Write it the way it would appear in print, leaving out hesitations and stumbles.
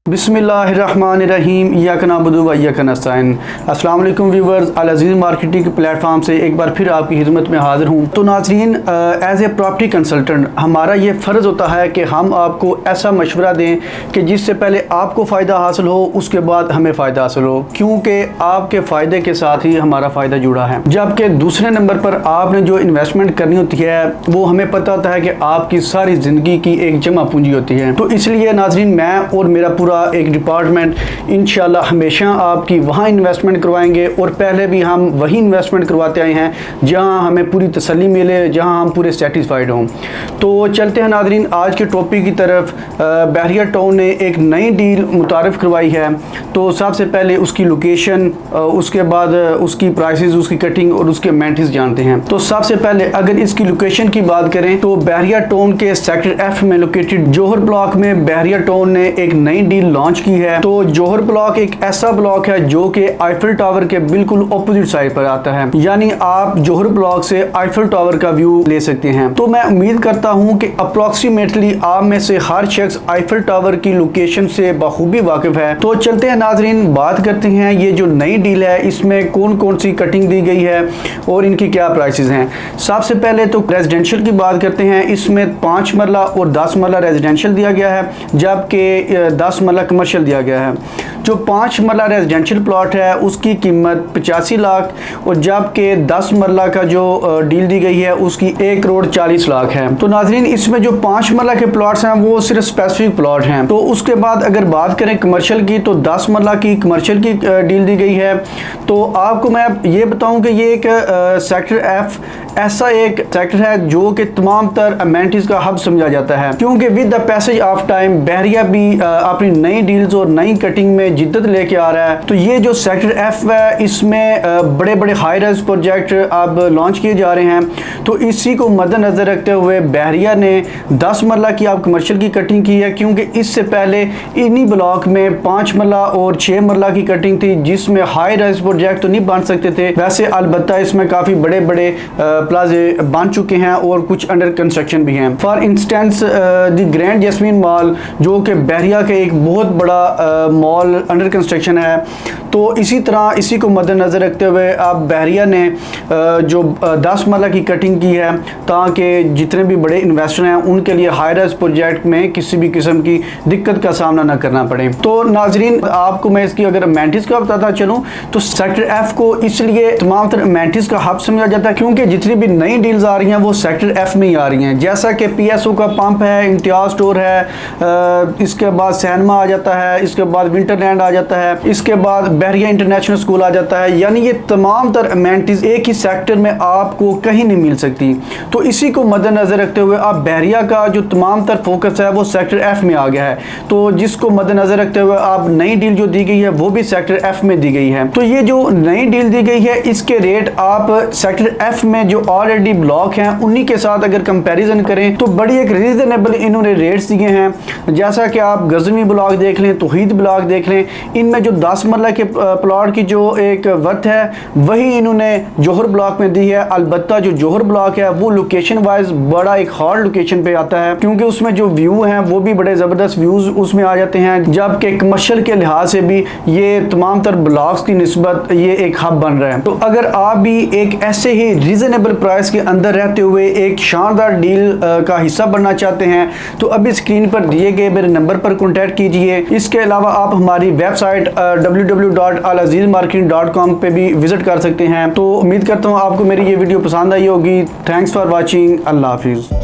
बिस्मिल्लाहिर्रहमानिर्रहीम इय्याक नअबुदु व इय्याक नस्तईन। अस्सलाम वालेकुम व्यूवर्स, अल अज़ीज़ मार्केटिंग प्लेटफॉर्म से एक बार फिर आपकी खिदमत में हाज़िर हूँ। तो नाज़रीन, एज़ ए प्रॉपर्टी कंसल्टेंट हमारा ये फ़र्ज़ होता है कि हम आपको ऐसा मशवरा दें कि जिससे पहले आपको फ़ायदा हासिल हो, उसके बाद हमें फ़ायदा हासिल हो, क्योंकि आपके फ़ायदे के साथ ही हमारा फ़ायदा जुड़ा है। जबकि दूसरे नंबर पर आपने जो इन्वेस्टमेंट करनी होती है वो हमें पता होता है कि आपकी सारी ज़िंदगी की एक जमा पूंजी होती है। तो इसलिए नाज़रीन, मैं और मेरा पूरा एक डिपार्टमेंट इंशाल्लाह हमेशा आपकी वहाँ इन्वेस्टमेंट करवाएंगे, और पहले भी हम वही इन्वेस्टमेंट करवाते आए हैं जहाँ हमें पूरी तसल्ली मिले, जहाँ हम पूरे सेटिस्फाइड हों। तो चलते हैं नाज़रीन आज के टॉपिक की तरफ। बहरिया टाउन ने एक नई डील मुतारिफ़ करवाई है। तो सबसे पहले उसकी लोकेशन, उसके बाद उसकी प्राइसेस, उसकी कटिंग और उसके अमेनिटीज़ जानते हैं। तो सबसे पहले अगर इसकी लोकेशन की बात करें तो बहरिया टाउन के सेक्टर एफ में लोकेटेड जौहर ब्लॉक में बहरिया टाउन ने एक नई डील लॉन्च की है। तो जौहर ब्लॉक एक ऐसा ब्लॉक है जो कि आईफिल टावर के बिल्कुल ऑपोजिट साइड पर आता है, यानी आप जौहर ब्लॉक से आईफिल टावर का व्यू ले सकते हैं। तो मैं उम्मीद करता हूं कि अप्रोक्सीमेटली आप में से हर शख्स आईफिल टावर की लोकेशन से बखूबी वाकिफ है। तो चलते हैं नाजरीन, बात करते हैं ये जो नई डील है इसमें कौन कौन सी कटिंग दी गई है और इनकी क्या प्राइसेस हैं। सबसे पहले तो रेजिडेंशियल की बात करते हैं। इसमें 5 मरला और 10 मरला रेजिडेंशियल दिया गया है, जबकि 10 मरला कमर्शियल दिया गया है। जो 5 मरला रेजिडेंशियल प्लॉट है उसकी कीमत 85 लाख, और जबकि 10 मरला का जो डील दी गई है उसकी 1 करोड़ 40 लाख है। तो नाजरीन, इसमें जो 5 मरला के प्लॉट्स हैं वो सिर्फ स्पेसिफिक प्लॉट हैं। तो उसके बाद अगर बात करें कमर्शियल की, तो 10 मरला की कमर्शियल की डील दी गई है। तो आपको मैं ये बताऊं कि ये एक सेक्टर एफ ऐसा एक सेक्टर है जो कि तमाम तर अमेनिटीज़ का हब समझा जाता है, क्योंकि with the passage of time बहरिया भी अपनी नई डील्स और नई कटिंग में जिद्दत लेके आ रहा है। तो ये जो सेक्टर एफ है इसमें बड़े बड़े हाई राइज प्रोजेक्ट अब लॉन्च किए जा रहे हैं। तो इसी को मद्देनजर रखते हुए बहरिया ने 10 मरला की आप कमर्शियल की कटिंग की है, क्योंकि इससे पहले इन्हीं ब्लॉक में 5 मरला और 6 मरला की कटिंग थी, जिसमें हाई राइज प्रोजेक्ट तो नहीं बन सकते थे। वैसे अलबत्ता इसमें काफ़ी बड़े बड़े प्लाजे बन चुके हैं और कुछ अंडर कंस्ट्रक्शन भी हैं। For instance the grand jasmine mall, जो कि बहरिया के एक बहुत बड़ा मॉल अंडर कंस्ट्रक्शन है। तो इसी तरह इसी को मद्देनज़र रखते हुए अब बहरिया ने जो 10 मरला की कटिंग की है, ताकि जितने भी बड़े इन्वेस्टर हैं उनके लिए हाई राइज प्रोजेक्ट में किसी भी किस्म की दिक्कत का सामना न करना पड़े। तो नाजरीन, आपको मैं इसकी अगर अमेनिटीज़ का बताता चलूँ तो सेक्टर एफ को इसलिए तमाम तरह अमेनिटीज़ का हब समझा जाता है क्योंकि जितनी भी नई डील्स आ रही हैं वो सेक्टर एफ में ही आ रही हैं। जैसा कि PSO का पंप है, इम्तियाज स्टोर है, इसके बाद सैनमा आ जाता है, इसके बाद विंटरलैंड आ जाता है, इसके बाद बहरिया इंटरनेशनल स्कूल आ जाता है। यानी ये तमाम तर अमेनिटीज़ एक ही सेक्टर में आपको कहीं नहीं मिल सकती। तो इसी को मद्देनज़र रखते हुए अब बहरिया का जो तमाम तर फोकस है वो सेक्टर एफ में आ गया है। तो जिसको मद्देनज़र रखते हुए अब नई डील जो दी गई है वो भी सेक्टर एफ में दी गई है। तो ये जो नई डील दी गई है इसके रेट आप सेक्टर एफ में जो ऑलरेडी ब्लॉक हैं उन्हीं के साथ अगर कंपैरिजन करें तो बड़ी एक रीजनेबल इन्होंने रेट्स दिए हैं। जैसा कि आप गजनी ब्लॉक देख लें, तौहीद ब्लॉक देख लें, इनमें जो 10 मरला के प्लॉट की जो एक वर्थ है वही इन्होंने जौहर ब्लॉक में दी है। अलबत्ता जो जौहर ब्लॉक है वो लोकेशन वाइज बड़ा एक हार्ड लोकेशन पे आता है, क्योंकि उसमें जो व्यू हैं वो भी बड़े ज़बरदस्त व्यूज़ उसमें आ जाते हैं, जबकि कमर्शियल के लिहाज से भी ये तमाम तर ब्लॉक्स की निस्बत ये एक हब बन रहा है। तो अगर आप भी एक ऐसे ही रीजनेबल प्राइस के अंदर रहते हुए एक शानदार डील का हिस्सा बनना चाहते हैं तो अभी स्क्रीन पर दिए गए मेरे नंबर पर कॉन्टैक्ट कीजिए। इसके अलावा आप हमारी वेबसाइट www.alazizmarketing.com पे भी विजिट कर सकते हैं। तो उम्मीद करता हूँ आपको मेरी ये वीडियो पसंद आई होगी। Thanks for watching. अल्लाह हाफिज़।